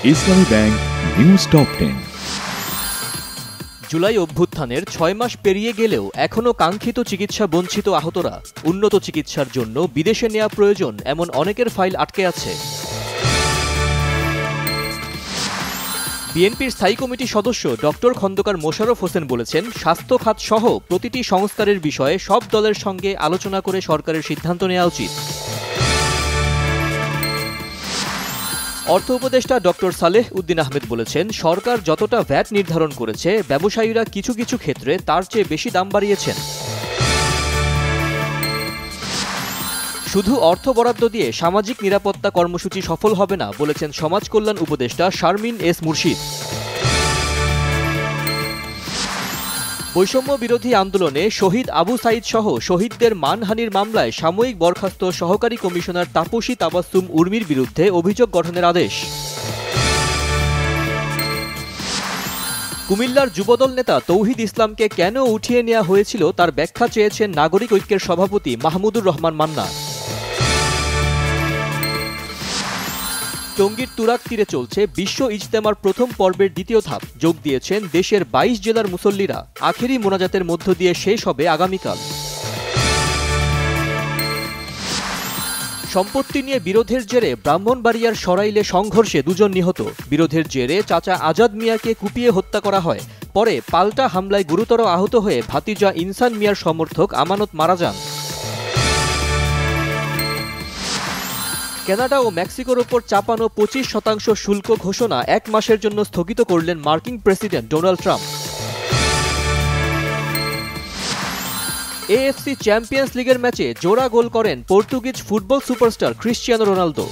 ইসলামী bank news top 10। July অভ্যুত্থানের ৬ মাস পেরিয়ে গেলেও এখনও কাঙ্ক্ষিত চিকিৎসা বঞ্চিত আহতরা উন্নত চিকিৎসার জন্য বিদেশে নেওয়া প্রয়োজন এমন অনেকের ফাইল আটকে আছে। বিএনপির স্থায়ী কমিটির সদস্য ডক্টর খন্দকার মোশাররফ হোসেন বলেছেন, স্বাস্থ্য খাত সহ প্রতিটি সংস্কারের বিষয়ে সব দলের সঙ্গে আলোচনা করে সরকারের সিদ্ধান্ত নেওয়া উচিত। অর্থ উপদেষ্টা ডক্টর সালেহ উদ্দিন আহমেদ বলেছেন, সরকার যতটা ভ্যাট নির্ধারণ করেছে ব্যবসায়ীরা কিছু কিছু ক্ষেত্রে তার চেয়ে বেশি দাম বাড়িয়েছেন। শুধু অর্থ বরাদ্দ দিয়ে সামাজিক নিরাপত্তা কর্মসূচি সফল হবে না বলেছেন সমাজ কল্যাণ উপদেষ্টা শারমিন এস মুর্শিদ। বৈষম্য বিরোধী আন্দোলনে শহীদ আবু সাইদ সহ শহীদদের মানহানির মামলায় সাময়িক বরখাস্ত সহকারী কমিশনার তাপসী তাবাসসুম উর্মির বিরুদ্ধে অভিযোগ গঠনের আদেশ। কুমিল্লার যুবদল নেতা তৌহিদ ইসলামকে কেন উঠিয়ে নেওয়া হয়েছিল তার ব্যাখ্যা চেয়েছেন নাগরিক ঐক্যের সভাপতি মাহমুদুর রহমান মান্না। টঙ্গীর তুরাগ তীরে চলছে বিশ্ব ইজতেমার প্রথম পর্বের দ্বিতীয় ধাপ। যোগ দিয়েছেন দেশের ২২ জেলার মুসল্লিরা। আখেরি মোনাজাতের মধ্য দিয়ে শেষ হবে আগামীকাল। সম্পত্তি নিয়ে বিরোধের জেরে ব্রাহ্মণবাড়িয়ার সরাইলে সংঘর্ষে ২ জন নিহত। বিরোধের জেরে চাচা আজাদ মিয়াকে কুপিয়ে হত্যা করা হয়। পরে পাল্টা হামলায় গুরুতর আহত হয়ে ভাতিজা ইনসান মিয়ার সমর্থক আমানত মারা যান। কানাডা ও মেক্সিকোর ওপর চাপানো ২৫% শুল্ক ঘোষণা ১ মাসের জন্য স্থগিত করলেন মার্কিন president Donald Trump. AFC champions লিগের ম্যাচে জোড়া গোল করেন Portuguese football superstar Cristiano Ronaldo.